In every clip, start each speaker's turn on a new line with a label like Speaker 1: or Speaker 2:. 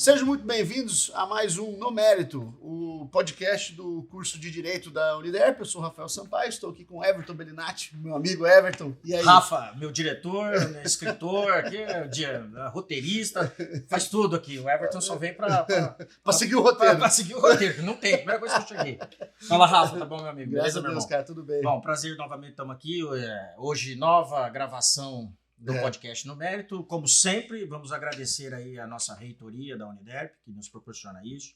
Speaker 1: Sejam muito bem-vindos a mais um No Mérito, o podcast do curso de Direito da Uniderp. Eu sou o Rafael Sampaio, estou aqui com o Everton Bellinati, meu amigo Everton. E aí?
Speaker 2: Rafa, meu diretor, meu escritor, aqui, roteirista, faz tudo aqui. O Everton só vem para
Speaker 1: seguir o roteiro.
Speaker 2: Para seguir o roteiro, não tem. Primeira coisa que eu cheguei. Fala, Rafa, tá bom, meu amigo?
Speaker 1: Graças
Speaker 2: Beleza,
Speaker 1: a
Speaker 2: meu
Speaker 1: Deus,
Speaker 2: irmão?
Speaker 1: cara, tudo bem.
Speaker 2: Bom, prazer, novamente estamos aqui. Hoje, nova gravação do podcast No Mérito. Como sempre, vamos agradecer aí a nossa reitoria da Uniderp, que nos proporciona isso,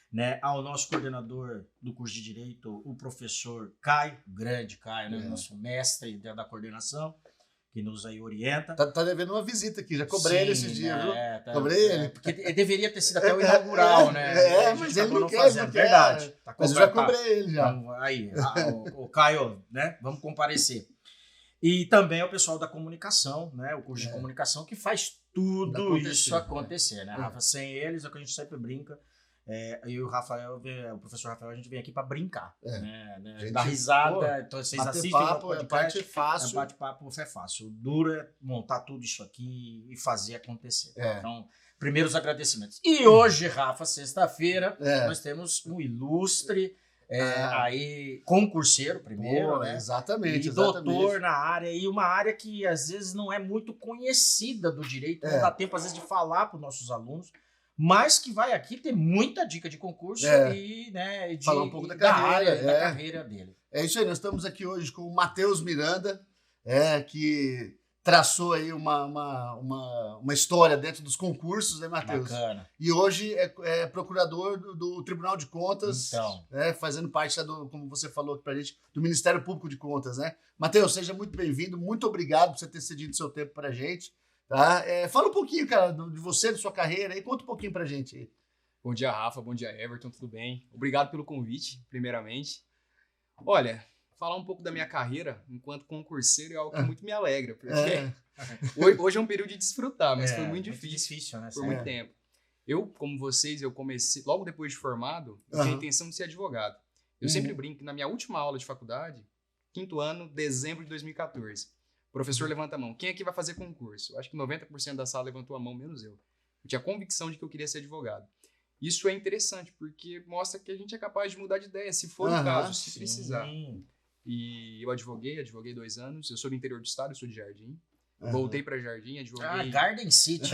Speaker 2: né? Ao nosso coordenador do curso de Direito, o professor Caio, grande Caio, né? Nosso mestre da coordenação, que nos aí orienta.
Speaker 1: Tá devendo uma visita aqui, já cobrei ele esses dias, viu?
Speaker 2: Tá,
Speaker 1: cobrei ele.
Speaker 2: Porque ele deveria ter sido até o inaugural, né?
Speaker 1: Mas ele não quer,
Speaker 2: fazendo. Verdade. Tá,
Speaker 1: mas eu já cobrei ele já.
Speaker 2: Então, aí, o Caio, né? Vamos comparecer. E também o pessoal da comunicação, né? O curso de comunicação que faz tudo isso acontecer, né, Rafa? Sem eles, é o que a gente sempre brinca. Eu e o Rafael, o professor Rafael, a gente vem aqui para brincar, né? Dar risada, então vocês assistem
Speaker 1: papo,
Speaker 2: o podcast,
Speaker 1: fácil.
Speaker 2: Bate-papo é fácil. O duro é montar tudo isso aqui e fazer acontecer. Então, primeiros agradecimentos. E hoje, Rafa, sexta-feira, nós temos um ilustre aí concurseiro primeiro, né?
Speaker 1: Exatamente.
Speaker 2: E doutor na área, e uma área que às vezes não é muito conhecida do direito, não dá tempo às vezes de falar para os nossos alunos, mas que vai aqui ter muita dica de concurso e, né, de
Speaker 1: falar um pouco da
Speaker 2: carreira dele.
Speaker 1: É isso aí, nós estamos aqui hoje com o Matheus Miranda, que traçou aí uma história dentro dos concursos, né, Matheus?
Speaker 2: Bacana.
Speaker 1: E hoje é procurador do Tribunal de Contas,
Speaker 2: então,
Speaker 1: fazendo parte, como você falou aqui pra gente, do Ministério Público de Contas, né? Matheus, seja muito bem-vindo, muito obrigado por você ter cedido seu tempo pra gente, tá? Fala um pouquinho, cara, de você, da sua carreira aí, conta um pouquinho pra gente aí.
Speaker 3: Bom dia, Rafa, bom dia, Everton, tudo bem? Obrigado pelo convite, primeiramente. Olha, falar um pouco da minha carreira enquanto concurseiro é algo que muito me alegra, porque hoje é um período de desfrutar, mas foi muito difícil,
Speaker 2: né?
Speaker 3: Por muito tempo. Eu, como vocês, eu comecei, logo depois de formado, eu tinha a intenção de ser advogado. Eu sempre brinco que na minha última aula de faculdade, 5º ano, dezembro de 2014, o professor levanta a mão, quem aqui vai fazer concurso? Eu acho que 90% da sala levantou a mão, menos eu. Eu tinha convicção de que eu queria ser advogado. Isso é interessante, porque mostra que a gente é capaz de mudar de ideia, se for o caso, se precisar. E eu advoguei 2 anos. Eu sou do interior do estado, eu sou de Jardim. Voltei para Jardim, advoguei.
Speaker 2: Garden City.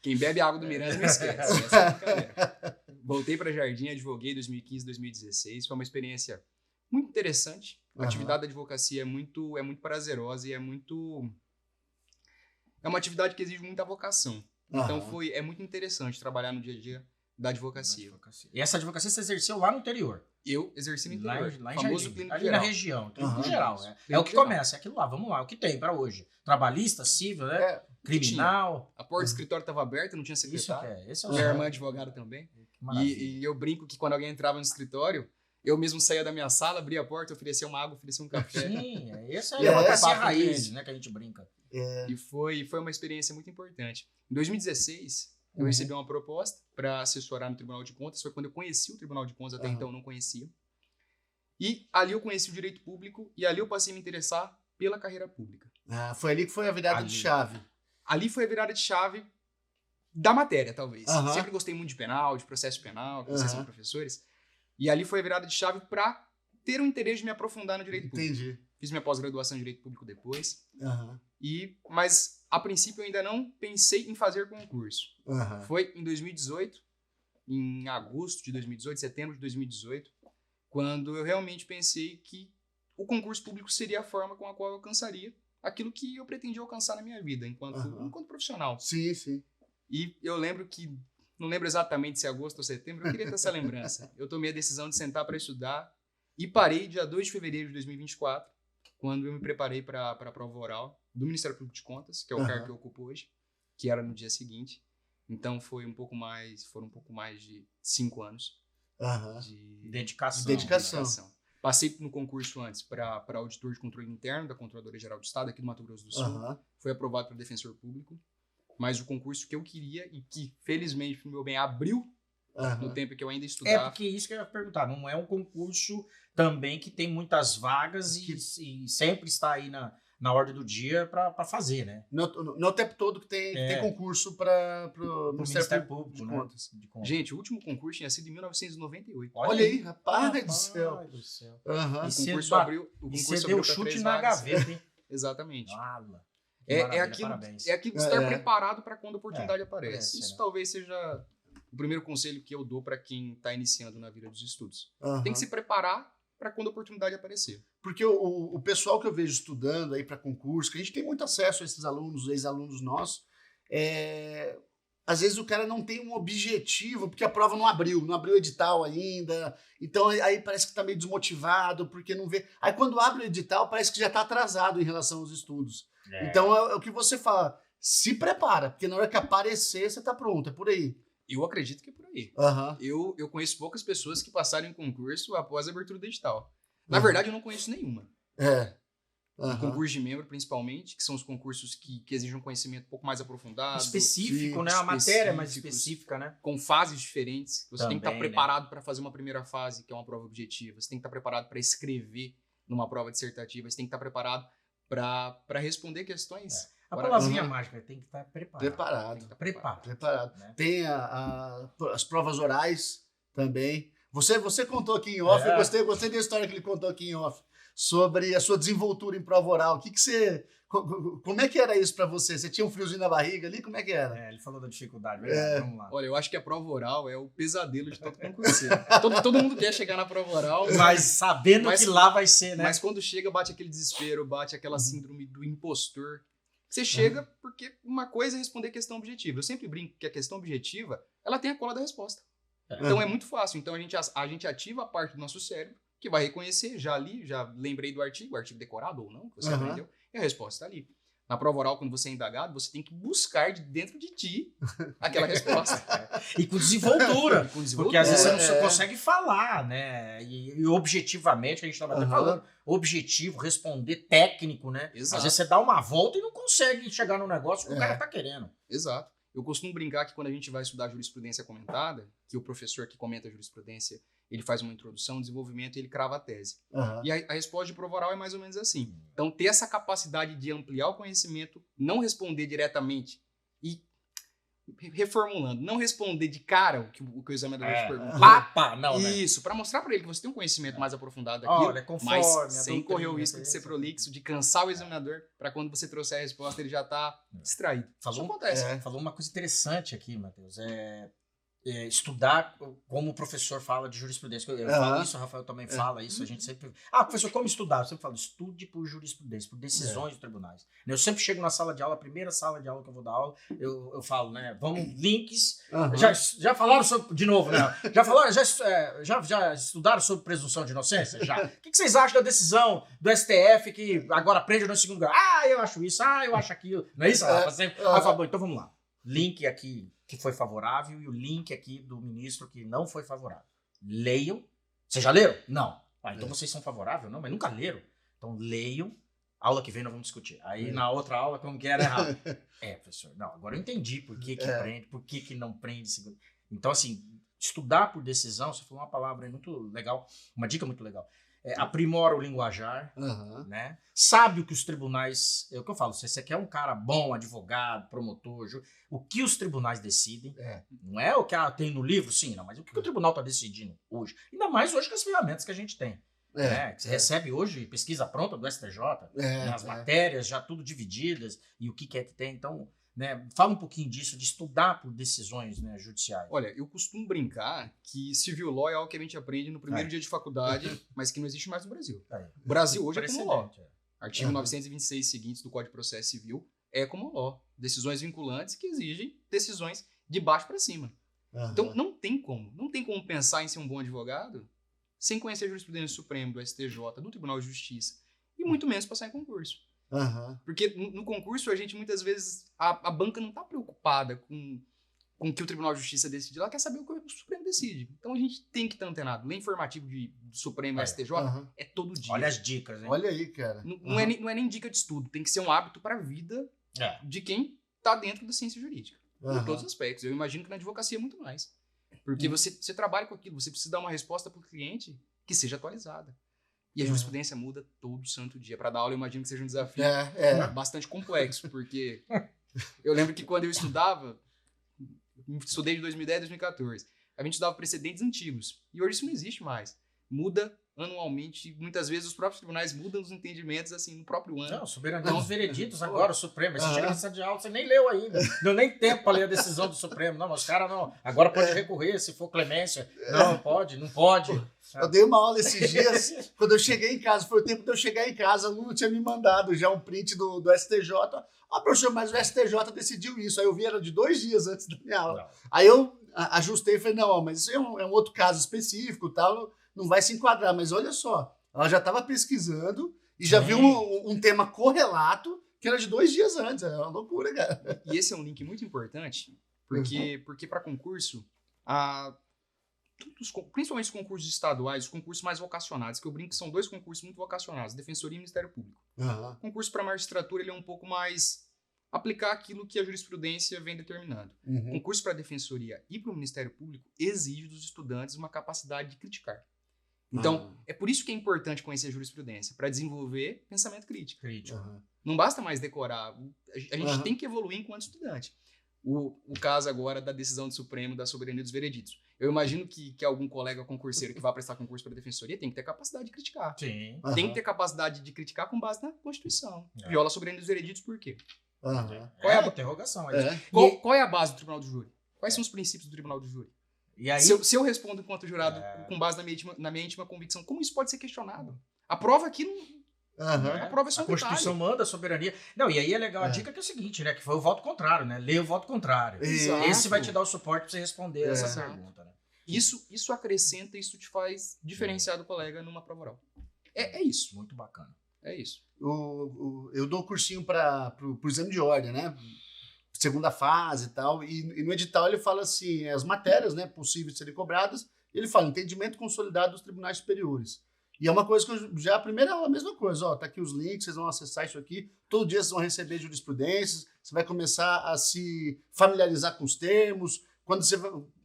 Speaker 3: Quem bebe a água do Miranda não esquece. Essa é a brincadeira. Voltei para Jardim, advoguei 2015, 2016. Foi uma experiência muito interessante. A atividade da advocacia é muito prazerosa e é uma atividade que exige muita vocação. Então é muito interessante trabalhar no dia a dia da advocacia.
Speaker 2: E essa advocacia você exerceu lá no interior?
Speaker 3: Eu exerci no interior.
Speaker 2: Lá em
Speaker 3: famoso
Speaker 2: Jardim,
Speaker 3: clínico
Speaker 2: ali
Speaker 3: geral.
Speaker 2: na região. Clínico geral. É o que começa, é aquilo lá. Vamos lá, o que tem para hoje? Trabalhista, civil, né? Criminal.
Speaker 3: A porta do escritório estava aberta, não tinha secretário.
Speaker 2: Esse é o
Speaker 3: minha irmã advogada também. E eu brinco que quando alguém entrava no escritório, eu mesmo saía da minha sala, abria a porta, oferecia uma água, oferecia um café.
Speaker 2: Sim, essa é a advocacia raiz, né, que a gente brinca.
Speaker 3: E foi uma experiência muito importante. Em 2016, eu recebi uma proposta para assessorar no Tribunal de Contas. Foi quando eu conheci o Tribunal de Contas, até então eu não conhecia. E ali eu conheci o direito público e ali eu passei a me interessar pela carreira pública.
Speaker 1: Foi ali que foi a virada de chave.
Speaker 3: Ali foi a virada de chave da matéria, talvez. Sempre gostei muito de penal, de processo penal, que vocês são professores. E ali foi a virada de chave para ter um interesse de me aprofundar no direito público.
Speaker 1: Entendi.
Speaker 3: Fiz minha pós-graduação em direito público depois. Mas, a princípio, eu ainda não pensei em fazer concurso. Foi em 2018, em agosto de 2018, setembro de 2018, quando eu realmente pensei que o concurso público seria a forma com a qual eu alcançaria aquilo que eu pretendia alcançar na minha vida, enquanto profissional.
Speaker 1: Sim, sim.
Speaker 3: E eu lembro que, não lembro exatamente se é agosto ou setembro, eu queria ter essa lembrança. Eu tomei a decisão de sentar para estudar e parei dia 2 de fevereiro de 2024, quando eu me preparei para a prova oral do Ministério Público de Contas, que é o cargo que eu ocupo hoje, que era no dia seguinte. Então foram um pouco mais de 5 anos de dedicação. Passei no concurso antes para auditor de controle interno da Controladoria Geral do Estado, aqui do Mato Grosso do Sul. Fui aprovado para defensor público, mas o concurso que eu queria e que, felizmente, pro meu bem, abriu no tempo que eu ainda estudava.
Speaker 2: Porque isso que eu ia perguntar, não é um concurso também que tem muitas vagas e sempre está aí na ordem do dia para fazer, né?
Speaker 1: Não é o tempo todo que tem concurso para o Ministério Público de Contas.
Speaker 3: Gente, o último concurso tinha sido em 1998.
Speaker 1: Olha aí, rapaz do céu.
Speaker 3: O concurso abriu.
Speaker 2: Você deu chute na gaveta, hein?
Speaker 3: Exatamente.
Speaker 2: É
Speaker 3: aquilo de estar preparado para quando a oportunidade aparece. Isso talvez seja o primeiro conselho que eu dou para quem está iniciando na vida dos estudos. Tem que se preparar para quando a oportunidade aparecer.
Speaker 1: Porque o pessoal que eu vejo estudando aí para concurso, que a gente tem muito acesso a esses alunos, ex-alunos nossos, às vezes o cara não tem um objetivo, porque a prova não abriu edital ainda, então aí parece que está meio desmotivado, porque não vê. Aí quando abre o edital, parece que já está atrasado em relação aos estudos. Então é o que você fala, se prepara, porque na hora que aparecer, você está pronto, é por aí.
Speaker 3: Eu acredito que é por aí. Eu conheço poucas pessoas que passaram em concurso após a abertura do edital. Na verdade, eu não conheço nenhuma. Concurso de membro, principalmente, que são os concursos que exigem um conhecimento um pouco mais aprofundado.
Speaker 2: Específico, né? A matéria é mais específica, né?
Speaker 3: Com fases diferentes. Você tem que estar preparado para fazer uma primeira fase, que é uma prova objetiva. Você tem que estar preparado para escrever numa prova dissertativa. Você tem que estar preparado para responder questões.
Speaker 2: A palavrinha mágica tem que estar preparado.
Speaker 1: Preparado.
Speaker 2: Né?
Speaker 1: Tem as provas orais também. Você contou aqui em off, eu gostei da história que ele contou aqui em off, sobre a sua desenvoltura em prova oral. Como é que era isso para você? Você tinha um friozinho na barriga ali? Como é que era?
Speaker 2: Ele falou da dificuldade, vamos lá.
Speaker 3: Olha, eu acho que a prova oral é o pesadelo de todo concurseiro. todo mundo quer chegar na prova oral.
Speaker 2: Mas sabendo que lá vai ser, né?
Speaker 3: Mas quando chega, bate aquele desespero, bate aquela síndrome do impostor. Você chega porque uma coisa é responder questão objetiva. Eu sempre brinco que a questão objetiva, ela tem a cola da resposta. Então é muito fácil. Então a gente ativa a parte do nosso cérebro que vai reconhecer, já lembrei do artigo decorado ou não, que você aprendeu, e a resposta está ali. Na prova oral, quando você é indagado, você tem que buscar de dentro de ti aquela resposta.
Speaker 2: E com desenvoltura. Porque às vezes você não consegue falar, né? E objetivamente, a gente estava até falando, objetivo, responder técnico, né?
Speaker 3: Exato.
Speaker 2: Às vezes você dá uma volta e não consegue chegar no negócio que o cara tá querendo.
Speaker 3: Exato. Eu costumo brincar que quando a gente vai estudar jurisprudência comentada, que o professor que comenta a jurisprudência, ele faz uma introdução, um desenvolvimento e ele crava a tese. E a resposta de prova oral é mais ou menos assim. Então, ter essa capacidade de ampliar o conhecimento, não responder diretamente e, reformulando, não responder de cara o que o examinador te pergunta. Isso, para mostrar para ele que você tem um conhecimento mais aprofundado daquilo, mas sem correr o risco de ser prolixo, de cansar o examinador, para quando você trouxer a resposta, ele já está distraído. Isso acontece.
Speaker 2: Falou uma coisa interessante aqui, Matheus. Estudar, como o professor fala de jurisprudência. Eu falo isso, o Rafael também fala isso. A gente sempre... professor, como estudar? Eu sempre falo, estude por jurisprudência, por decisões de tribunais. Eu sempre chego na sala de aula, a primeira sala de aula que eu vou dar aula, eu falo, né? Vamos, links. Já falaram sobre... De novo, né? Já estudaram sobre presunção de inocência? Já. O que vocês acham da decisão do STF que agora prende no segundo grau? Eu acho isso, eu acho aquilo. Não é isso? Eu falo, então vamos lá. Link aqui que foi favorável e o link aqui do ministro que não foi favorável. Leiam. Vocês já leram? Não. Então vocês são favoráveis? Não, mas nunca leram. Então leiam. Aula que vem nós vamos discutir. Aí na outra aula, como que era errado? Professor, não, agora eu entendi por que prende, por que não prende. Então, assim, estudar por decisão, você falou uma palavra aí muito legal, uma dica muito legal. Aprimora o linguajar, né? Sabe o que os tribunais... É o que eu falo, se você quer um cara bom, advogado, promotor, o que os tribunais decidem, não é o que tem no livro, sim, não, mas o que o tribunal está decidindo hoje. Ainda mais hoje com as ferramentas que a gente tem. Que você recebe hoje pesquisa pronta do STJ, né, as matérias já tudo divididas, e o que é que tem, então... Né? Fala um pouquinho disso, de estudar por decisões, né, judiciais.
Speaker 3: Olha, eu costumo brincar que civil law é algo que a gente aprende no primeiro dia de faculdade, mas que não existe mais no Brasil. O Brasil hoje é como law. Artigo 926 seguintes do Código de Processo Civil é como law. Decisões vinculantes que exigem decisões de baixo para cima. Então não tem como pensar em ser um bom advogado sem conhecer a jurisprudência do Supremo, do STJ, do Tribunal de Justiça, e muito menos passar em concurso. Porque no concurso a gente muitas vezes a banca não está preocupada com o que o Tribunal de Justiça decide, ela quer saber o que o Supremo decide. Então a gente tem que estar antenado. Lei informativo do Supremo e STJ é todo dia.
Speaker 2: Olha as dicas, hein?
Speaker 1: Olha aí, cara.
Speaker 3: Não é nem dica de estudo, tem que ser um hábito para a vida de quem está dentro da ciência jurídica. Em todos os aspectos. Eu imagino que na advocacia é muito mais. Porque você trabalha com aquilo, você precisa dar uma resposta para o cliente que seja atualizada. E a jurisprudência muda todo santo dia. Para dar aula, eu imagino que seja um desafio bastante complexo, porque eu lembro que quando eu estudei de 2010 a 2014, a gente estudava precedentes antigos. E hoje isso não existe mais. Muda anualmente, muitas vezes os próprios tribunais mudam os entendimentos assim no próprio ano.
Speaker 2: Não, soberania dos vereditos agora, o Supremo. Esse chega nessa de aula, você nem leu ainda. Não deu nem tempo para ler a decisão do Supremo. Não, mas os caras não. Agora pode recorrer, se for clemência. Não, pode, não pode.
Speaker 1: Eu dei uma aula esses dias, quando eu cheguei em casa, foi o tempo de eu chegar em casa, o aluno tinha me mandado já um print do STJ. Professor, mas o STJ decidiu isso. Aí eu vi, era de 2 dias antes da minha aula. Não. Aí eu ajustei e falei, não, mas isso é um outro caso específico, tal, não vai se enquadrar. Mas olha só, ela já estava pesquisando e já viu um tema correlato que era de 2 dias antes. É uma loucura, cara.
Speaker 3: E esse é um link muito importante, porque para concurso, principalmente os concursos estaduais, os concursos mais vocacionados, que eu brinco que são 2 concursos muito vocacionados, Defensoria e Ministério Público. O concurso para magistratura ele é um pouco mais aplicar aquilo que a jurisprudência vem determinando. O concurso para a Defensoria e para o Ministério Público exige dos estudantes uma capacidade de criticar. Então, é por isso que é importante conhecer a jurisprudência, para desenvolver pensamento crítico. Não basta mais decorar. A gente tem que evoluir enquanto estudante. O caso agora da decisão do Supremo da soberania dos vereditos. Eu imagino que algum colega concurseiro que vai prestar concurso para a Defensoria tem que ter capacidade de criticar.
Speaker 2: Sim.
Speaker 3: Tem que ter capacidade de criticar com base na Constituição. Viola a soberania dos vereditos por quê?
Speaker 2: Qual é a interrogação?
Speaker 3: Qual é a base do Tribunal do Júri? Quais são os princípios do Tribunal do Júri?
Speaker 2: E aí,
Speaker 3: se eu respondo enquanto jurado com base na minha íntima convicção, como isso pode ser questionado? A prova aqui não... A prova é só um
Speaker 2: a Constituição manda a soberania. Não, e aí é legal a dica que é o seguinte, né? Que foi o voto contrário, né? Lê o voto contrário.
Speaker 3: Exato.
Speaker 2: Esse vai te dar o suporte para você responder essa pergunta, né?
Speaker 3: Isso acrescenta, isso te faz diferenciar do colega numa prova oral. É isso.
Speaker 2: Muito bacana.
Speaker 3: É isso.
Speaker 1: Eu dou cursinho para o exame de ordem, né? Segunda fase e tal. E no edital ele fala assim, as matérias, né, possíveis de serem cobradas, ele fala entendimento consolidado dos tribunais superiores. E é uma coisa que eu já, a primeira aula, a mesma coisa, tá aqui os links, vocês vão acessar isso aqui, todo dia vocês vão receber jurisprudências, você vai começar a se familiarizar com os termos, quando você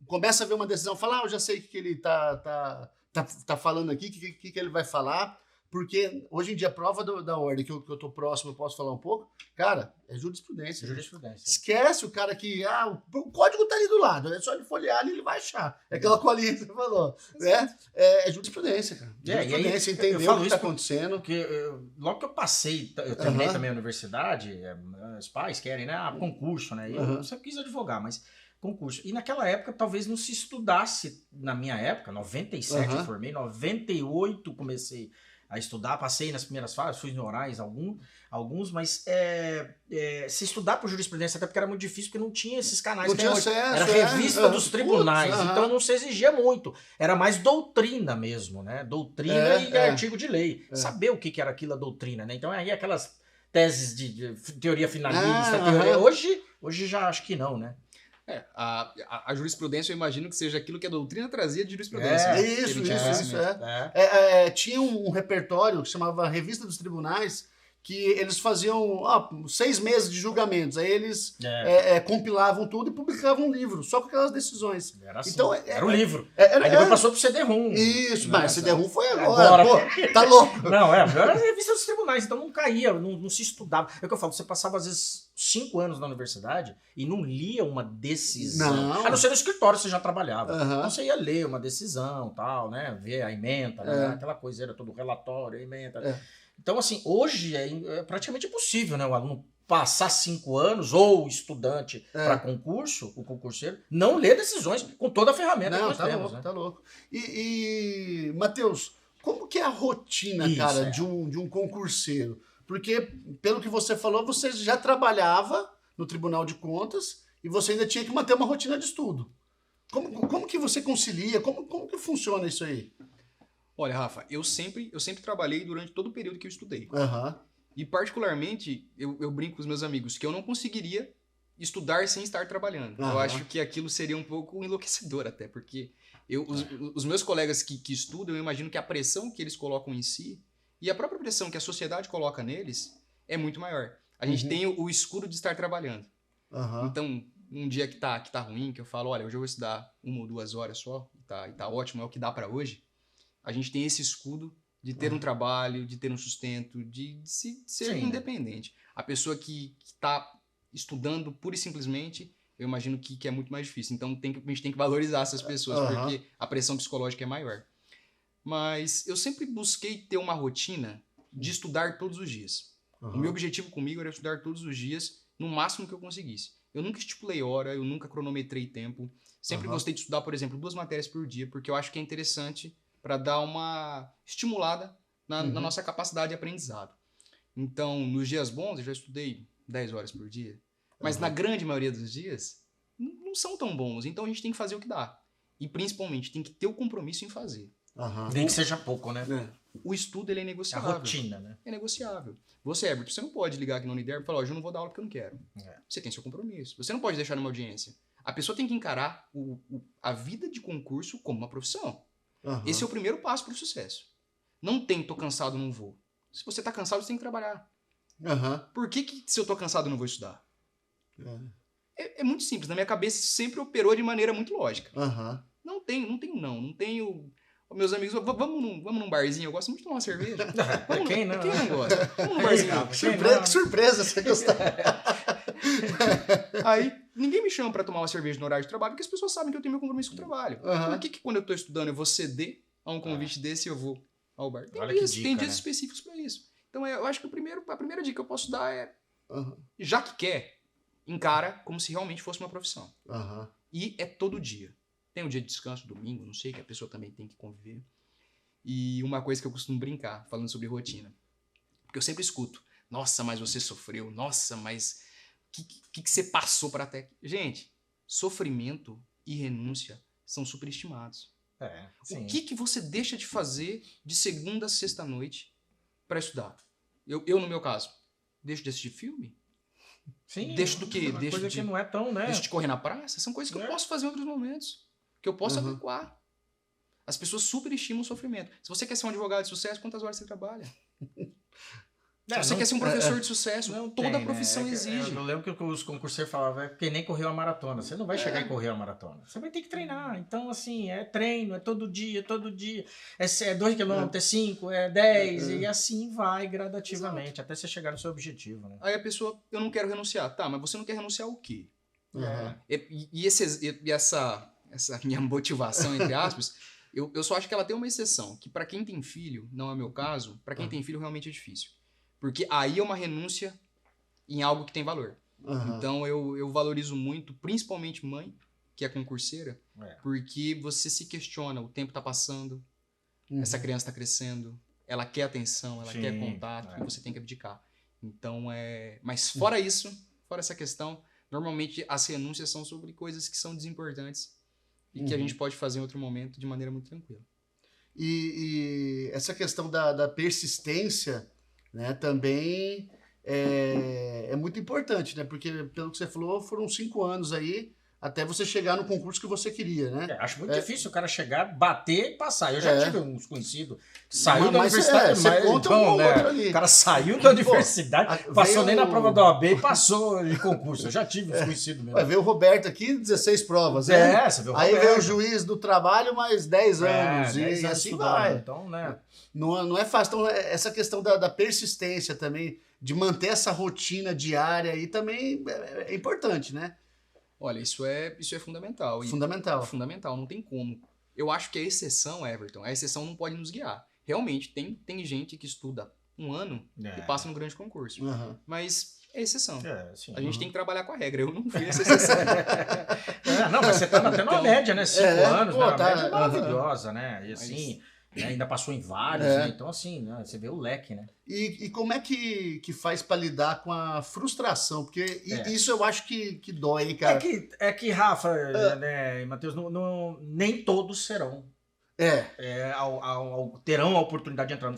Speaker 1: começa a ver uma decisão, fala, eu já sei o que ele tá falando aqui, o que ele vai falar, porque hoje em dia a prova da ordem, que eu tô próximo, eu posso falar um pouco, cara, é jurisprudência. Esquece o cara que, o código tá ali do lado, é só ele folhear ali, ele vai achar. É aquela colinha que você falou, né? É jurisprudência, cara. Jurisprudência, entender o que tá acontecendo.
Speaker 2: Porque logo que eu passei, eu terminei também a universidade, os pais querem, né? Concurso, né? Eu sempre quis advogar, mas concurso. E naquela época talvez não se estudasse, na minha época, 97 eu formei, 98 comecei a estudar, passei nas primeiras fases, fui em orais alguns, mas se estudar por jurisprudência, até porque era muito difícil, porque não tinha esses canais.
Speaker 1: Não tinha acesso,
Speaker 2: era revista dos tribunais, então não se exigia muito. Era mais doutrina mesmo, né? Doutrina e artigo de lei. Saber o que era aquilo, a doutrina, né? Então aí aquelas teses de teoria finalista, teoria... Hoje já acho que não, né?
Speaker 3: A jurisprudência eu imagino que seja aquilo que a doutrina trazia de jurisprudência.
Speaker 1: Isso. Tinha um repertório que chamava Revista dos Tribunais, que eles faziam 6 meses de julgamentos, aí eles compilavam tudo e publicavam um livro, só com aquelas decisões.
Speaker 2: Era assim,
Speaker 1: então,
Speaker 2: era um livro. Aí depois passou pro CD-ROM.
Speaker 1: Isso, mas CD-ROM foi agora. Pô, tá louco.
Speaker 2: Não, era a revista dos tribunais, então não caía, não se estudava. É o que eu falo, você passava às vezes 5 anos na universidade e não lia uma decisão.
Speaker 1: Não.
Speaker 2: A não ser no escritório você já trabalhava. Então você ia ler uma decisão, tal, né? Ver a ementa, né? Aquela coisa, era todo o relatório, a ementa. Então, assim, hoje é praticamente impossível, né? O aluno passar 5 anos, ou estudante para concurso, o concurseiro, não ler decisões com toda a ferramenta que nós temos.
Speaker 1: Tá louco. E Matheus, como que é a rotina, de um concurseiro? Porque, pelo que você falou, você já trabalhava no Tribunal de Contas e você ainda tinha que manter uma rotina de estudo. Como que você concilia? Como que funciona isso aí?
Speaker 3: Olha, Rafa, eu sempre trabalhei durante todo o período que eu estudei. E particularmente, eu brinco com os meus amigos que eu não conseguiria estudar sem estar trabalhando. Eu acho que aquilo seria um pouco enlouquecedor até, porque os meus colegas que estudam, eu imagino que a pressão que eles colocam em si e a própria pressão que a sociedade coloca neles é muito maior. A gente tem o escuro de estar trabalhando. Então, um dia que tá ruim, que eu falo, olha, hoje eu vou estudar 1 ou 2 horas só, e tá ótimo, é o que dá para hoje. A gente tem esse escudo de ter um trabalho, de ter um sustento, de ser independente. A pessoa que está estudando pura e simplesmente, eu imagino que é muito mais difícil. Então a gente tem que valorizar essas pessoas, porque a pressão psicológica é maior. Mas eu sempre busquei ter uma rotina de estudar todos os dias. O meu objetivo comigo era estudar todos os dias, no máximo que eu conseguisse. Eu nunca estipulei hora, eu nunca cronometrei tempo. Sempre gostei de estudar, por exemplo, 2 matérias por dia, porque eu acho que é interessante para dar uma estimulada na nossa capacidade de aprendizado. Então, nos dias bons, eu já estudei 10 horas por dia. Mas na grande maioria dos dias, não são tão bons. Então, a gente tem que fazer o que dá. E, principalmente, tem que ter o compromisso em fazer.
Speaker 2: Nem que seja pouco, né?
Speaker 3: O estudo, ele é negociável.
Speaker 2: A rotina, né?
Speaker 3: É negociável. Você, Everton, você não pode ligar aqui no Uniderp e falar, hoje eu não vou dar aula porque eu não quero. Você tem seu compromisso. Você não pode deixar numa audiência. A pessoa tem que encarar a vida de concurso como uma profissão. Esse é o primeiro passo para o sucesso. Não tem, tô cansado, não vou. Se você tá cansado, você tem que trabalhar. Por que se eu tô cansado, eu não vou estudar? É muito simples. Na minha cabeça, sempre operou de maneira muito lógica. Não tenho... Meus amigos, vamos num barzinho, eu gosto muito de tomar uma cerveja.
Speaker 2: Quem não?
Speaker 3: Quem não gosta? Vamos num barzinho.
Speaker 1: Que surpresa você gostar.
Speaker 3: Aí, ninguém me chama pra tomar uma cerveja no horário de trabalho, porque as pessoas sabem que eu tenho meu compromisso com o trabalho. Por que quando eu tô estudando eu vou ceder a um convite desse e eu vou ao bar? Tem dias específicos pra isso. Então, eu acho que a primeira dica que eu posso dar é, já que quer, encara como se realmente fosse uma profissão. E é todo dia. Tem um dia de descanso, domingo, não sei, que a pessoa também tem que conviver. E uma coisa que eu costumo brincar, falando sobre rotina. Porque eu sempre escuto, nossa, mas você sofreu, nossa, mas o que você passou para até... Gente, sofrimento e renúncia são superestimados. O que você deixa de fazer de segunda a sexta-noite para estudar? Eu, no meu caso, deixo de assistir filme?
Speaker 2: Sim.
Speaker 3: Deixo do quê?
Speaker 2: Coisa que não é tão, né?
Speaker 3: Deixo de correr na praça? São coisas que eu posso fazer em outros momentos. Que eu posso adequar. As pessoas superestimam o sofrimento. Se você quer ser um advogado de sucesso, quantas horas você trabalha? Se você quer ser um professor de sucesso, toda profissão exige.
Speaker 2: Eu lembro que os concurseiros falavam, é porque nem correu a maratona. Você não vai chegar e correr a maratona. Você vai ter que treinar. Então, assim, é treino, é todo dia. É 2 km, é 5, é 10, e assim vai gradativamente, até você chegar no seu objetivo, né?
Speaker 3: Aí a pessoa, eu não quero renunciar. Tá, mas você não quer renunciar ao quê? E essa minha motivação, entre aspas, eu só acho que ela tem uma exceção, que para quem tem filho, não é o meu caso, para quem tem filho realmente é difícil. Porque aí é uma renúncia em algo que tem valor. Então eu valorizo muito, principalmente mãe, que é concurseira, porque você se questiona, o tempo tá passando, essa criança tá crescendo, ela quer atenção, ela quer contato, e você tem que abdicar. Então mas fora isso, fora essa questão, normalmente as renúncias são sobre coisas que são desimportantes e que a gente pode fazer em outro momento de maneira muito tranquila.
Speaker 1: E essa questão da persistência, né, também é muito importante, né? Porque, pelo que você falou, foram 5 anos aí até você chegar no concurso que você queria, né?
Speaker 2: Acho muito difícil o cara chegar, bater e passar. Eu já tive uns conhecidos que saiu da universidade.
Speaker 1: Você conta então, né? Ali.
Speaker 2: O cara saiu da universidade, passou nem na prova da OAB e passou de concurso. Eu já tive uns conhecidos mesmo.
Speaker 1: Vai ver o Roberto aqui, 16 provas, né?
Speaker 2: Você vê o
Speaker 1: aí
Speaker 2: Roberto.
Speaker 1: vem o juiz do trabalho mais 10 anos,
Speaker 2: 10
Speaker 1: e
Speaker 2: anos
Speaker 1: assim
Speaker 2: estudando.
Speaker 1: vai.
Speaker 2: Então, né?
Speaker 1: Não é fácil. Então, essa questão da persistência também, de manter essa rotina diária aí também é importante, né?
Speaker 3: Olha, isso é fundamental.
Speaker 1: Fundamental.
Speaker 3: Fundamental, não tem como. Eu acho que a exceção, Everton, a exceção não pode nos guiar. Realmente, tem gente que estuda 1 ano e passa no grande concurso. Mas é exceção.
Speaker 2: Sim.
Speaker 3: A gente tem que trabalhar com a regra. Eu não fui essa exceção.
Speaker 2: Não, mas você tá batendo uma média, né? 5 anos, né? Uma
Speaker 1: tá,
Speaker 2: média maravilhosa, né? E assim... ainda passou em vários, né? Então assim, né? Você vê o leque, né?
Speaker 1: E como é que faz para lidar com a frustração? Porque isso eu acho que dói, hein, cara.
Speaker 2: É que Rafa, né, Matheus, nem todos serão. Terão a oportunidade de entrar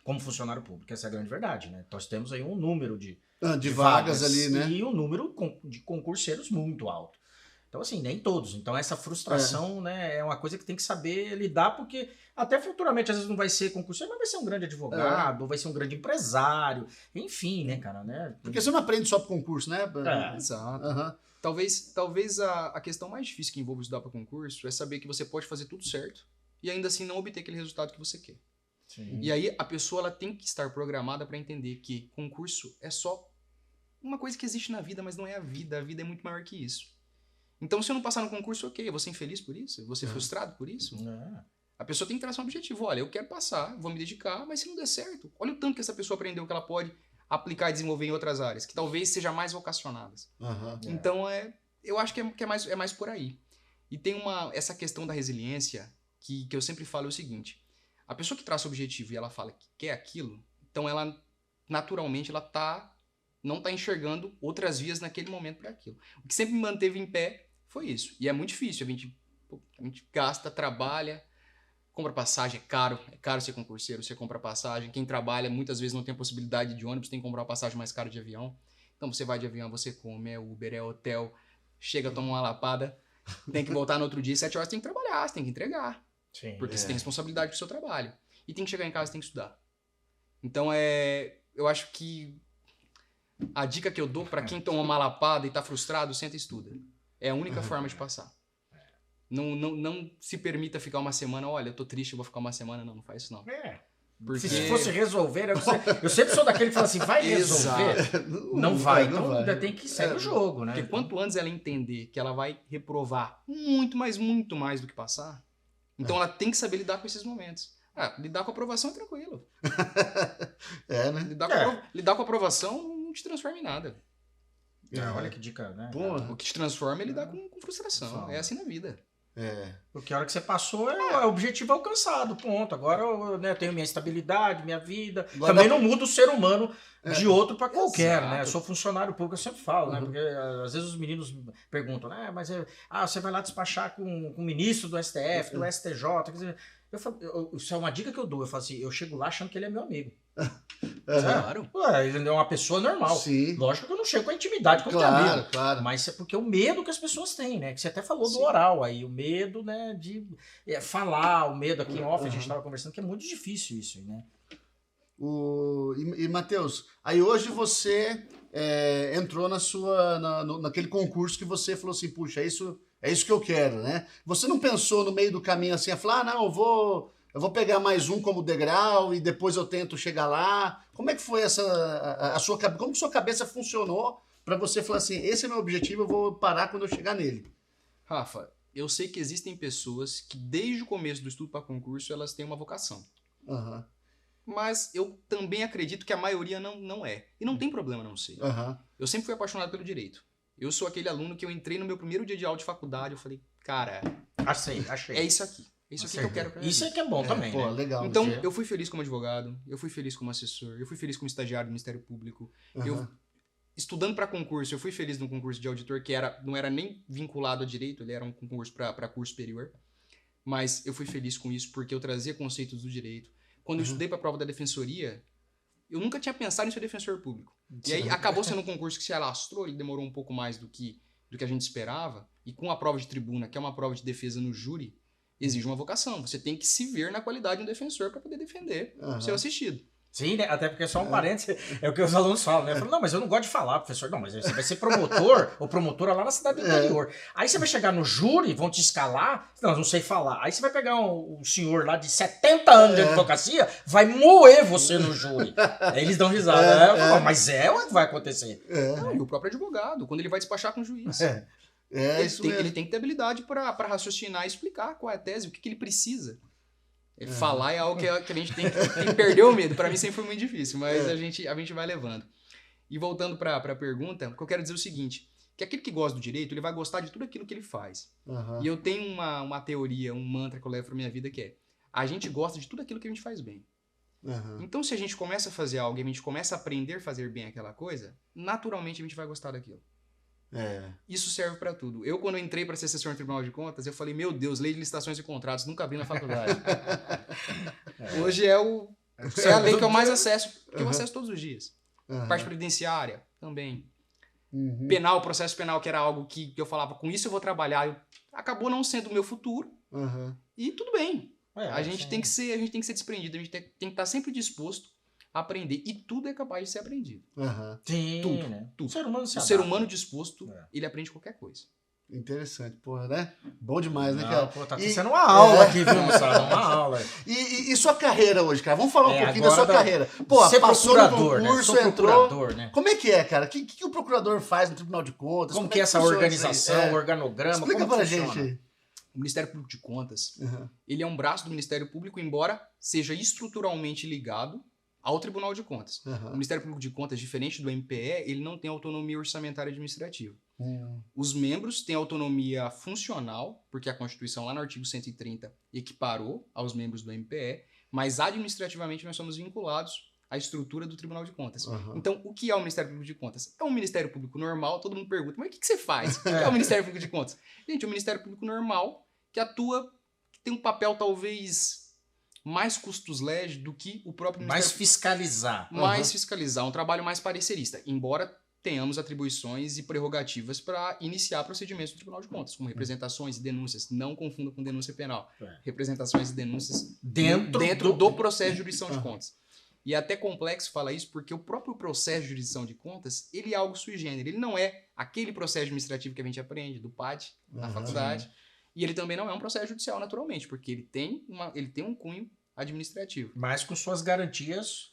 Speaker 2: como funcionário público. Essa é a grande verdade, né? Nós temos aí um número de
Speaker 1: vagas ali, né?
Speaker 2: E um número de concurseiros muito alto. Então, assim, nem todos. Então, essa frustração, né, é uma coisa que tem que saber lidar, porque até futuramente, às vezes, não vai ser concurseiro, mas vai ser um grande advogado, vai ser um grande empresário, enfim, né, cara, né?
Speaker 1: Porque você não aprende só pro concurso, né?
Speaker 3: Exato. Talvez a questão mais difícil que envolve estudar para concurso é saber que você pode fazer tudo certo e ainda assim não obter aquele resultado que você quer.
Speaker 2: Sim.
Speaker 3: E aí a pessoa ela tem que estar programada para entender que concurso é só uma coisa que existe na vida, mas não é a vida é muito maior que isso. Então, se eu não passar no concurso, ok, eu vou ser infeliz por isso? Eu vou ser frustrado por isso? A pessoa tem que traçar um objetivo. Olha, eu quero passar, vou me dedicar, mas se não der certo, olha o tanto que essa pessoa aprendeu que ela pode aplicar e desenvolver em outras áreas, que talvez sejam mais vocacionadas. Então, eu acho que é mais por aí. E tem essa questão da resiliência que eu sempre falo é o seguinte. A pessoa que traça o objetivo e ela fala que quer aquilo, então ela, naturalmente, ela não está enxergando outras vias naquele momento para aquilo. O que sempre me manteve em pé foi isso. E é muito difícil. A gente gasta, trabalha, compra passagem, é caro ser concurseiro, você compra passagem. Quem trabalha muitas vezes não tem possibilidade de ônibus, tem que comprar uma passagem mais cara de avião. Então você vai de avião, você come, é Uber, é hotel, chega, toma uma lapada, tem que voltar no outro dia, 7 horas tem que trabalhar, você tem que entregar.
Speaker 2: Sim.
Speaker 3: Porque você tem responsabilidade com o seu trabalho. E tem que chegar em casa e tem que estudar. Então eu acho que a dica que eu dou para quem toma uma lapada e tá frustrado, senta e estuda. É a única forma de passar. Não se permita ficar uma semana, olha, eu tô triste, eu vou ficar uma semana. Não faz isso não. Porque...
Speaker 2: Se fosse resolver, eu sempre sou daquele que fala assim, vai resolver. Não vai, então ainda tem que sair do jogo, né?
Speaker 3: Porque quanto antes ela entender que ela vai reprovar muito mais do que passar, então ela tem que saber lidar com esses momentos. Lidar com a aprovação é tranquilo.
Speaker 1: Né?
Speaker 3: Lidar com a aprovação não te transforma em nada.
Speaker 2: Olha que dica, né?
Speaker 3: O que te transforma é lidar com frustração. É assim na vida.
Speaker 2: Porque a hora que você passou é o objetivo alcançado, ponto. Agora eu tenho minha estabilidade, minha vida.
Speaker 1: Agora
Speaker 2: também não muda o ser humano de outro para qualquer,
Speaker 3: Exato.
Speaker 2: né? Eu sou funcionário público, eu sempre falo, né? Porque às vezes os meninos perguntam, né? Mas você vai lá despachar com o ministro do STF, do STJ. Quer dizer, isso é uma dica que eu dou. Eu falo assim, eu chego lá achando que ele é meu amigo.
Speaker 3: Claro.
Speaker 2: Ele é uma pessoa normal.
Speaker 1: Sim.
Speaker 2: Lógico que eu não chego com a intimidade com o amigo.
Speaker 1: Claro.
Speaker 2: Mas é porque o medo que as pessoas têm, né? Que você até falou do oral aí. O medo, né, de falar, o medo aqui em off, a gente estava conversando, que é muito difícil isso, né?
Speaker 1: E Matheus, aí hoje você entrou naquele concurso que você falou assim, puxa, é isso que eu quero, né? Você não pensou no meio do caminho assim, a falar, não, eu vou pegar mais um como degrau e depois eu tento chegar lá. Como é que foi como sua cabeça funcionou para você falar assim, esse é meu objetivo, eu vou parar quando eu chegar nele?
Speaker 3: Rafa, eu sei que existem pessoas que desde o começo do estudo para concurso elas têm uma vocação. Mas eu também acredito que a maioria não é. E não tem problema não ser. Eu sempre fui apaixonado pelo direito. Eu sou aquele aluno que eu entrei no meu primeiro dia de aula de faculdade, eu falei, cara,
Speaker 2: achei.
Speaker 3: É isso aqui. É isso aqui que eu quero pra minha
Speaker 2: Isso
Speaker 3: vida.
Speaker 2: é que é bom também,
Speaker 1: pô,
Speaker 2: né?
Speaker 1: Legal.
Speaker 3: Então, eu fui feliz como advogado, eu fui feliz como assessor, eu fui feliz como estagiário do Ministério Público. Estudando para concurso, eu fui feliz no concurso de auditor, que não era nem vinculado a direito, ele era um concurso para curso superior. Mas eu fui feliz com isso porque eu trazia conceitos do direito. Quando eu estudei para a prova da defensoria, eu nunca tinha pensado em ser defensor público. E aí acabou sendo um concurso que se alastrou, ele demorou um pouco mais do que a gente esperava. E com a prova de tribuna, que é uma prova de defesa no júri, exige uma vocação. Você tem que se ver na qualidade de um defensor para poder defender o seu assistido.
Speaker 2: Sim, né? Até porque só um parênteses, é o que os alunos falam, né? Eu falo, não, mas eu não gosto de falar, professor. Não, mas você vai ser promotor ou promotora lá na cidade do interior. Aí você vai chegar no júri, vão te escalar, não sei falar. Aí você vai pegar um senhor lá de 70 anos de advocacia, vai moer você no júri. Aí eles dão risada. Falo, mas o que vai acontecer?
Speaker 3: E o próprio advogado, quando ele vai despachar com o juiz. Ele tem que ter habilidade para raciocinar e explicar qual é a tese, o que ele precisa. Falar é algo que a gente tem que perder o medo. Para mim sempre foi muito difícil, mas a gente vai levando. E voltando para a pergunta, o que eu quero dizer é o seguinte, que aquele que gosta do direito, ele vai gostar de tudo aquilo que ele faz. E eu tenho uma teoria, um mantra que eu levo para minha vida que é, a gente gosta de tudo aquilo que a gente faz bem. Então se a gente começa a fazer algo e a gente começa a aprender a fazer bem aquela coisa, naturalmente a gente vai gostar daquilo. Isso serve para tudo. Eu, quando entrei para ser assessor no Tribunal de Contas, eu falei, meu Deus, lei de licitações e contratos, nunca vi na faculdade. Hoje é a lei que eu mais acesso, que eu acesso todos os dias. Parte previdenciária, também. Penal, processo penal, que era algo que eu falava, com isso eu vou trabalhar. Acabou não sendo o meu futuro. E tudo bem. A gente tem que ser desprendido, a gente tem que estar sempre disposto a aprender. E tudo é capaz de ser aprendido.
Speaker 2: Sim,
Speaker 3: tudo,
Speaker 2: né?
Speaker 3: tudo.
Speaker 2: O ser humano
Speaker 3: humano disposto, ele aprende qualquer coisa.
Speaker 1: Interessante, porra, né? Bom demais, né,
Speaker 2: Não,
Speaker 1: cara?
Speaker 2: pô, tá sendo uma aula aqui, viu, moçada? Uma aula.
Speaker 1: E sua carreira hoje, cara? Vamos falar um pouquinho da
Speaker 2: agora
Speaker 1: sua carreira. Pô,
Speaker 2: ser
Speaker 1: passou no
Speaker 2: procurador,
Speaker 1: concurso,
Speaker 2: né? Sou
Speaker 1: entrou...
Speaker 2: procurador, né?
Speaker 1: Como é que é, cara? O que o procurador faz no Tribunal de Contas?
Speaker 2: Como que é essa
Speaker 1: funciona
Speaker 2: organização,
Speaker 1: isso aí?
Speaker 2: o organograma,
Speaker 1: Explica
Speaker 2: como
Speaker 1: pra
Speaker 2: funciona?
Speaker 1: gente aí.
Speaker 3: O Ministério Público de Contas,
Speaker 1: Uhum.
Speaker 3: ele é um braço do Ministério Público, embora seja estruturalmente ligado ao Tribunal de Contas. O
Speaker 1: Uhum.
Speaker 3: Ministério Público de Contas, diferente do MPE, ele não tem autonomia orçamentária administrativa.
Speaker 1: Uhum.
Speaker 3: Os membros têm autonomia funcional, porque a Constituição, lá no artigo 130, equiparou aos membros do MPE, mas administrativamente nós somos vinculados à estrutura do Tribunal de Contas.
Speaker 1: Uhum.
Speaker 3: Então, o que é o Ministério Público de Contas? É um Ministério Público normal, todo mundo pergunta, mas o que você faz? O que é o Ministério Público de Contas? Gente, é um Ministério Público normal que atua, que tem um papel talvez mais custos legis do que o próprio
Speaker 2: Mais
Speaker 3: Ministério
Speaker 2: fiscalizar.
Speaker 3: mais fiscalizar, um trabalho mais parecerista, embora tenhamos atribuições e prerrogativas para iniciar procedimentos no Tribunal de Contas, como representações e denúncias, não confunda com denúncia penal.
Speaker 2: É.
Speaker 3: Representações e denúncias
Speaker 2: Dentro
Speaker 3: do processo de jurisdição de contas. E é até complexo falar isso porque o próprio processo de jurisdição de contas, ele é algo sui generis, ele não é aquele processo administrativo que a gente aprende do PAD na
Speaker 1: Uhum.
Speaker 3: faculdade, e ele também não é um processo judicial naturalmente, porque ele tem um cunho administrativo.
Speaker 2: Mas com suas garantias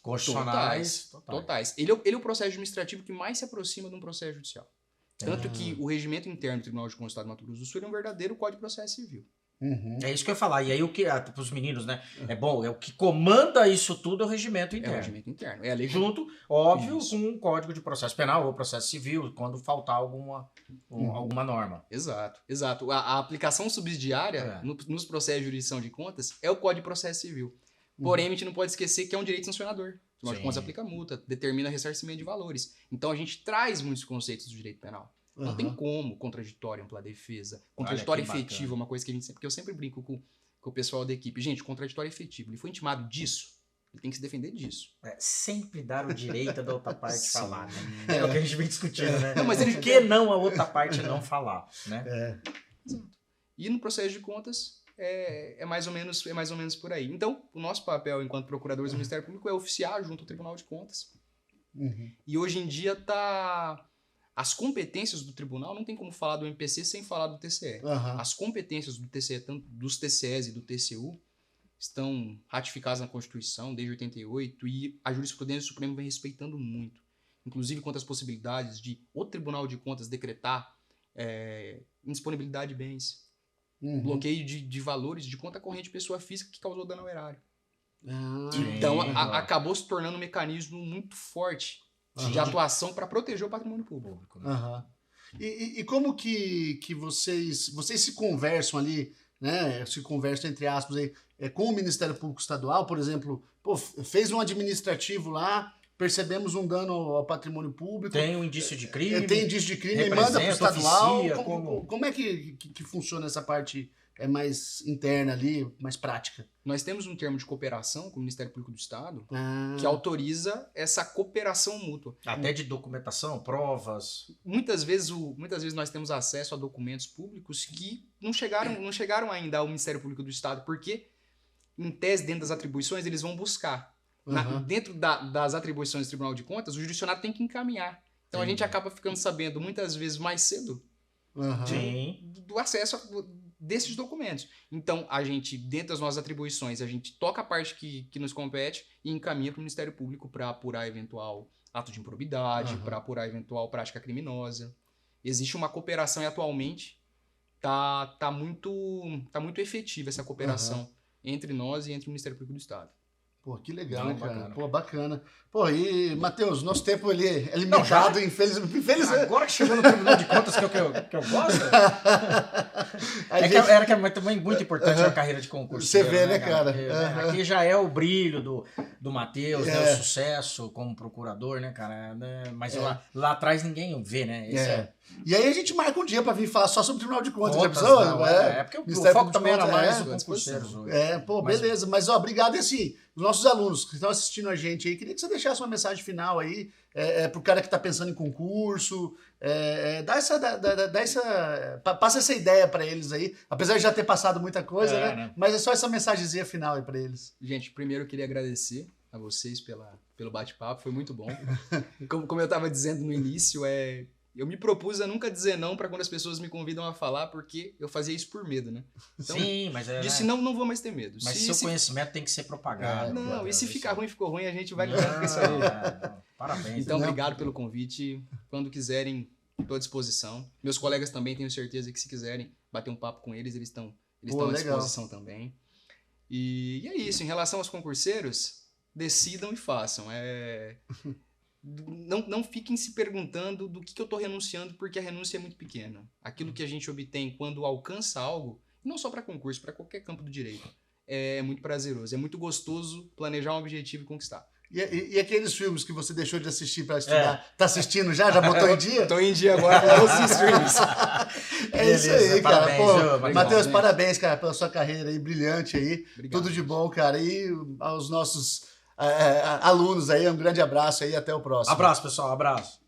Speaker 2: constitucionais.
Speaker 3: Totais. Ele é o processo administrativo que mais se aproxima de um processo judicial. Tanto que o regimento interno do Tribunal de Contas do Estado do Mato Grosso do Sul é um verdadeiro Código de Processo Civil.
Speaker 1: Uhum.
Speaker 2: É isso que eu ia falar. E aí o que, para os meninos, né? É bom, é o que comanda isso tudo é o regimento
Speaker 3: É o
Speaker 2: interno.
Speaker 3: regimento interno. É a lei
Speaker 2: Junto, óbvio,
Speaker 3: Isso.
Speaker 2: com um código de processo penal ou processo civil, quando faltar alguma norma.
Speaker 3: Exato, exato. A aplicação subsidiária
Speaker 2: É.
Speaker 3: nos processos de jurisdição de contas é o Código de Processo Civil. Porém, a gente não pode esquecer que é um direito sancionador. O Tribunal de
Speaker 2: Sim.
Speaker 3: Contas aplica multa, determina ressarcimento de valores. Então a gente traz muitos conceitos do direito penal. Não tem como contraditório, ampla defesa. Contraditório
Speaker 2: que bacana.
Speaker 3: efetivo é uma coisa que a gente sempre... Porque eu sempre brinco com o pessoal da equipe. Gente, contraditório efetivo. Ele foi intimado disso. Ele tem que se defender disso.
Speaker 2: É, sempre dar o direito da outra parte
Speaker 3: Sim.
Speaker 2: falar, né? É o que a gente vem discutindo, né?
Speaker 3: Não, mas
Speaker 2: Por que não a outra parte não falar, né?
Speaker 1: É.
Speaker 3: E no processo de contas é mais ou menos por aí. Então, o nosso papel enquanto procuradores do Ministério Público é oficiar junto ao Tribunal de Contas.
Speaker 1: Uhum.
Speaker 3: E hoje em dia as competências do tribunal, não tem como falar do MPC sem falar do TCE.
Speaker 1: Uhum.
Speaker 3: As competências do TCE, tanto dos TCEs e do TCU, estão ratificadas na Constituição desde 88 e a jurisprudência do Supremo vem respeitando muito. Inclusive quanto às possibilidades de o Tribunal de Contas decretar indisponibilidade de bens,
Speaker 1: Uhum.
Speaker 3: bloqueio de valores de conta corrente de pessoa física que causou dano ao erário.
Speaker 1: Ah,
Speaker 3: Então,
Speaker 2: Sim.
Speaker 3: acabou se tornando um mecanismo muito forte de
Speaker 1: Aham.
Speaker 3: atuação para proteger o patrimônio público.
Speaker 2: Né?
Speaker 1: Aham. E como que vocês se conversam ali, né? Se conversam, entre aspas, aí, com o Ministério Público Estadual, por exemplo, pô, fez um administrativo lá, percebemos um dano ao patrimônio público.
Speaker 2: Tem um indício de crime.
Speaker 1: Tem indício de crime, manda para o
Speaker 2: representa,
Speaker 1: estadual.
Speaker 2: oficia,
Speaker 1: Como é que funciona essa parte mais interna ali, mais prática?
Speaker 3: Nós temos um termo de cooperação com o Ministério Público do Estado
Speaker 1: Ah,
Speaker 3: que autoriza essa cooperação mútua.
Speaker 2: Até de documentação, provas.
Speaker 3: Muitas vezes nós temos acesso a documentos públicos que não chegaram ainda ao Ministério Público do Estado, porque, em tese, dentro das atribuições, eles vão buscar.
Speaker 1: Aham.
Speaker 3: Dentro das atribuições do Tribunal de Contas, o jurisdicionário tem que encaminhar. Então a
Speaker 2: Sim.
Speaker 3: gente acaba ficando sabendo, muitas vezes, mais cedo
Speaker 1: aham.
Speaker 2: Sim.
Speaker 3: do acesso desses documentos. Então, a gente, dentro das nossas atribuições, a gente toca a parte que nos compete e encaminha para o Ministério Público para apurar eventual ato de improbidade,
Speaker 1: Aham.
Speaker 3: para apurar eventual prática criminosa. Existe uma cooperação e atualmente tá muito efetiva essa cooperação entre nós e entre o Ministério Público do Estado.
Speaker 1: Pô, que legal,
Speaker 2: Não,
Speaker 1: cara.
Speaker 2: bacana.
Speaker 1: Pô, bacana. Pô, e, Matheus, nosso tempo ele é
Speaker 2: Não,
Speaker 1: limitado, infelizmente.
Speaker 2: Agora que chegou no Tribunal de Contas, que é o que eu gosto,
Speaker 1: A
Speaker 2: é
Speaker 1: gente-
Speaker 2: que é também muito importante a carreira de concurso.
Speaker 1: Você vê, né, cara? Aham.
Speaker 2: Aqui já é o brilho do Matheus, né,
Speaker 1: É.
Speaker 2: o sucesso como procurador, né, cara? Né, mas
Speaker 1: É.
Speaker 2: lá atrás ninguém vê, né? Esse
Speaker 1: É. E aí a gente marca um dia pra vir falar só sobre o Tribunal de Contas. Já
Speaker 2: Contas,
Speaker 1: pensou?
Speaker 2: não, é porque o
Speaker 1: Ministério
Speaker 2: foco
Speaker 1: Público
Speaker 2: também era
Speaker 1: de Contas,
Speaker 2: mais
Speaker 1: é,
Speaker 2: o concurseiros hoje.
Speaker 1: É, pô,
Speaker 2: Mas-
Speaker 1: beleza. Mas, ó, obrigado. E assim, os nossos alunos que estão assistindo a gente aí, queria que você deixasse uma mensagem final aí pro cara que tá pensando em concurso. Passa essa ideia pra eles aí. Apesar de já ter passado muita coisa, né? Mas é só essa mensagenzinha final aí pra eles.
Speaker 3: Gente, primeiro eu queria agradecer a vocês pelo bate-papo, foi muito bom. Como eu estava dizendo no início, eu me propus a nunca dizer não para quando as pessoas me convidam a falar, porque eu fazia isso por medo, né? Então,
Speaker 2: Sim, mas
Speaker 3: disse não vou mais ter medo.
Speaker 2: Mas seu conhecimento tem que ser propagado.
Speaker 3: Não, e se ficar ruim, ficou ruim, a gente vai
Speaker 2: Não,
Speaker 3: lidando com isso aí.
Speaker 2: Parabéns.
Speaker 3: Então, obrigado pelo convite. Quando quiserem, estou à disposição. Meus colegas também, tenho certeza que se quiserem bater um papo com eles, eles estão à disposição também. E é isso. Em relação aos concurseiros, decidam e façam. Não fiquem se perguntando do que eu estou renunciando, porque a renúncia é muito pequena. Aquilo que a gente obtém quando alcança algo, não só para concurso, para qualquer campo do direito, é muito prazeroso. É muito gostoso planejar um objetivo e conquistar.
Speaker 1: E aqueles filmes que você deixou de assistir para estudar? Tá assistindo já? Já botou em dia?
Speaker 3: Tô em dia agora com todos os streams.
Speaker 1: Isso aí, cara.
Speaker 2: Parabéns,
Speaker 1: Matheus, parabéns, cara, pela sua carreira aí, brilhante aí.
Speaker 3: Obrigado.
Speaker 1: Tudo de bom, cara. E aos nossos alunos aí, um grande abraço aí, até o próximo.
Speaker 2: Abraço, pessoal, abraço.